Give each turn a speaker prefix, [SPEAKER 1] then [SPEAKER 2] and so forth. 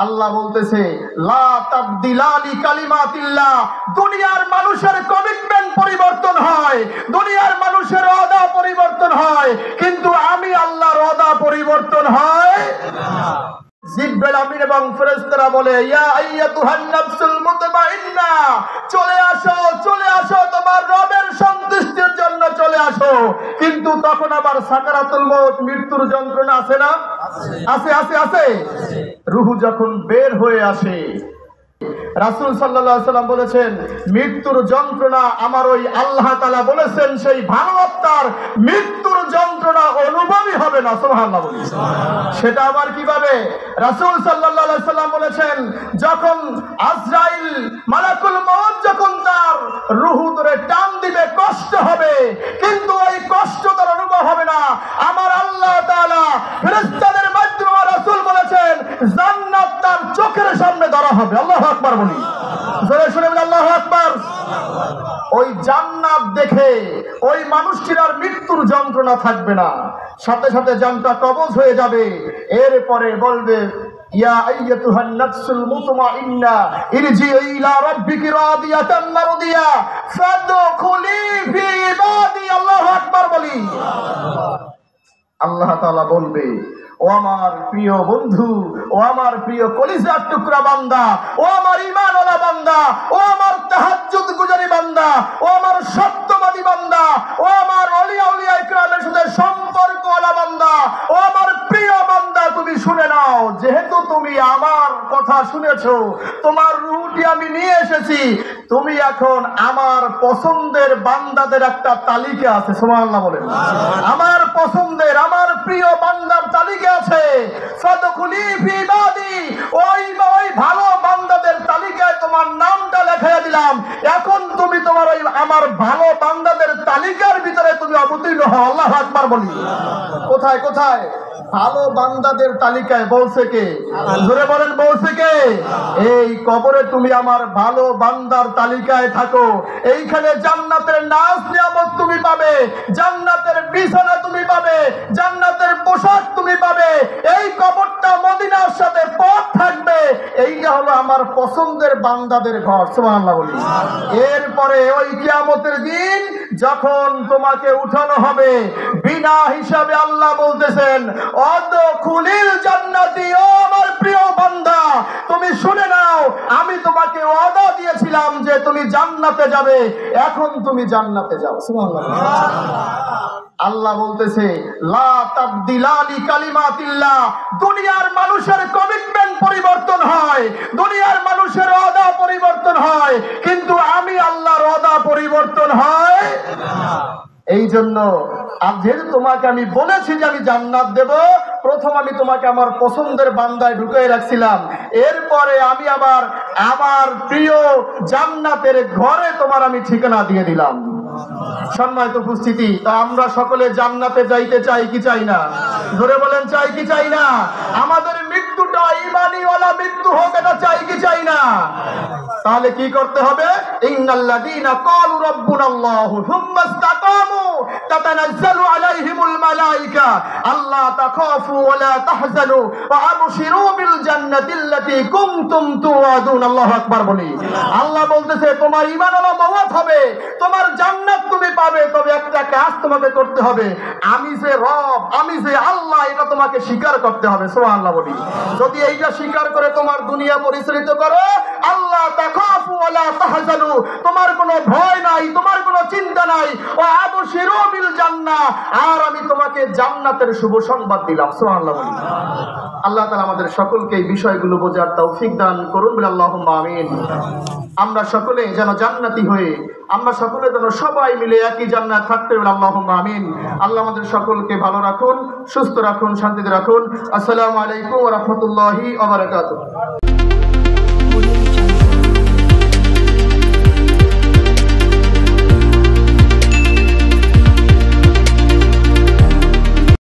[SPEAKER 1] আল্লাহ বলতেছে লা তাবদিলা লিকালিমাতিল্লাহ, দুনিয়ার মানুষের কমিটমেন্ট পরিবর্তন হয়, দুনিয়ার মানুষের ওয়াদা পরিবর্তন হয়, কিন্তু আমি আল্লাহর ওয়াদা পরিবর্তন হয় না। জিবরাইল আমিন এবং ফেরেশতারা বলে ইয়া আইয়াতুহান নাফসুল মুতমাইন্না, চলে আসো তোমার রবের সন্তুষ্টির জন্য চলে আসো। কিন্তু তখন আবার সাকারাতুল মউত, মৃত্যুর যন্ত্রণা আছে না? আছে। রূহ যখন বের হয়ে আসে, রাসূল সাল্লাল্লাহু আলাইহি সাল্লাম বলেছেন মৃত্যুর যন্ত্রণা আমার ওই আল্লাহ তাআলা বলেছেন সেই ভালোবাসার মৃত্যুর যন্ত্রণা অনুভবই হবে না। সুবহানাল্লাহ বলি। সেটা আবার কিভাবে? রাসূল সাল্লাল্লাহু আলাইহি সাল্লাম বলেছেন যখন আজরাইল মালাকুল মউত যখন তার রূহ ধরে টান দিবে কষ্ট হবে, কিন্তু ওই কষ্ট তার অনুভব হবে না। আমার আল্লাহ তাআলা ফেরেশতাদের মাধ্যমে রাসূল বলেছেন জান্নাত তার চোখের সামনে ধরা হবে। আল্লাহু আকবার বলি, জোরে শুনে বলি আল্লাহু আকবার। ওই জান্নাত দেখে ওই মানুষটির আর মৃত্যুর যন্ত্রণা থাকবে না, সাথে সাথে জানটা কবজ হয়ে যাবে। এরপরে বলবে ইয়া আইয়াতুহান নাফসুল মুতমাইন্না ইরজিই ইলা রাব্বিকি রাদিয়াতান মারদিয়া ফাদখুলি ফি ইবাদি। আল্লাহু আকবার বলি। আল্লাহ তাআলা বলবে ও আমার প্রিয় বন্ধু, ও আমার প্রিয় কলিজার টুকরা বান্দা, ও আমার ঈমানওয়ালা বান্দা, ও আমার তাহাজ্জুদ গুজারি বান্দা, ও আমার সত্যবাদী বান্দা, ও আমার আউলিয়া ইকরামের সাথে সম্পর্কওয়ালা বান্দা, ও আমার প্রিয় বান্দা, তুমি শুনে নাও, যেহেতু তুমি আমার কথা শুনেছো, তোমার রূহটি আমি নিয়ে এসেছি, তুমি এখন আমার পছন্দের বান্দাদের একটা তালিকা আছে। সুবহানাল্লাহ বলেন। আমার পছন্দের, আমার প্রিয় বান্দার তালিকা আছে। ফাদখুলি ফি ইবাদি, ওই ভালো বান্দাদের তালিকায় তোমার নামটা লেখাইয়া দিলাম। এখন তুমি তোমার ওই আমার ভালো বান্দাদের তালিকার ভিতরে তুমি অবতীর্ণ হও। আল্লাহু আকবার বলি। কোথায় কোথায়? ভালো বান্দাদের তালিকায়। বলছে কে? জোরে বলেন, বলছে কে? এই কবরে তুমি আমার ভালো বান্দার তালিকায় থাকো। এইখানে জান্নাতের নাজ নিয়ামত তুমি পাবে, জান্নাতের বিছানা তুমি পাবে, জান্নাতের পোশাক তুমি পাবে। এই কবরটা মদিনার সাথে পথ থাকবে। এইটা হলো আমার পছন্দের বান্দাদের ঘর। সুবহানাল্লাহ বলি। এরপরে ওই কিয়ামতের দিন যখন তোমাকে উঠানো হবে বিনা হিসাবে, আল্লাহ বলতেছেন অদখুলিল জান্নাতি, ও আমার প্রিয় বান্দা তুমি শুনে নাও, আমি তোমাকে ওয়াদা দিয়েছিলাম যে তুমি জান্নাতে যাবে, এখন তুমি জান্নাতে যাও। সুবহানাল্লাহ। আল্লাহ বলতেছে লা তাবদিলা লিকালিমাতিল্লাহ, দুনিয়ার মানুষের কমিটমেন্ট পরিবর্তন হয়, দুনিয়ার মানুষের ওয়াদা পরিবর্তন হয়, কিন্তু আমি আল্লাহর ওয়াদা পরিবর্তন হয় না। এই জন্য যেহেতু তোমাকে আমি বলেছি যে আমি জান্নাত দেব, প্রথম আমি তোমাকে আমার পছন্দের বান্দায় ঢুকিয়ে রাখছিলাম, এরপরে আমি আবার আমার প্রিয় জান্নাতের ঘরে তোমার আমি ঠিকানা দিয়ে দিলাম। সম্মানিত উপস্থিতি, তা আমরা সকলে জান্নাতে যাইতে চাই কি চাই না? ধরে বলেন, চাই কি চাই না? আমাদের মৃত্যুটা ঈমানীওয়ালা মৃত্যু হোক, এটা চাই কি চাই না? তাহলে কি করতে হবে? ইন্নাল্লাযীনা ক্বালু রাব্বুনাল্লাহু সুম্মা ইসতাকামু তাতানাজ্জালু আলাইহিমুল মালায়েকা আল্লা তাখাফু ওয়া লা তাহজানু ওয়া আবশিরু বিল জান্নাতিল্লাতী কুনতুম তুআদুন। আল্লাহু আকবার বলি। আল্লাহ বলতেছে তোমার ঈমানওয়ালা মওত হবে, তোমার জান্নাত তুমি পাবে, তবে একটা কাজ তোমাকে করতে হবে, আমি যে রব, আমি যে আল্লাহ, এটা তোমাকে স্বীকার করতে হবে। সুবহানাল্লাহ বলি। যদি এইটা স্বীকার করে তোমার দুনিয়া পরিচালিত করো, আল্লাহ তাখাফু ওয়া লা তাহজানু, তোমার কোনো ভয় নাই, তোমার কোনো চিন্তা নাই, ওয়া আবশিরু বিল জান্নাহ, আর আমি তোমাকে জান্নাতের শুভ সংবাদ দিলাম। সুবহানাল্লাহ বলি। আল্লাহ তাআলা আমাদের সকলকে এই বিষয়গুলো বোঝার তৌফিক দান করুন বলে আল্লাহুম্মা আমিন। আমরা সকলে যেন জান্নাতি হয়ে, আমরা সকলে যেন সবাই মিলে একই জান্নাত থাকতে বলে আল্লাহুম্মা আমিন। আল্লাহ আমাদের সকলকে ভালো রাখুন, সুস্থ রাখুন, শান্তিতে রাখুন। আসসালামু আলাইকুম ওয়া রাহমাতুল্লাহি ওয়া বারাকাতুহু।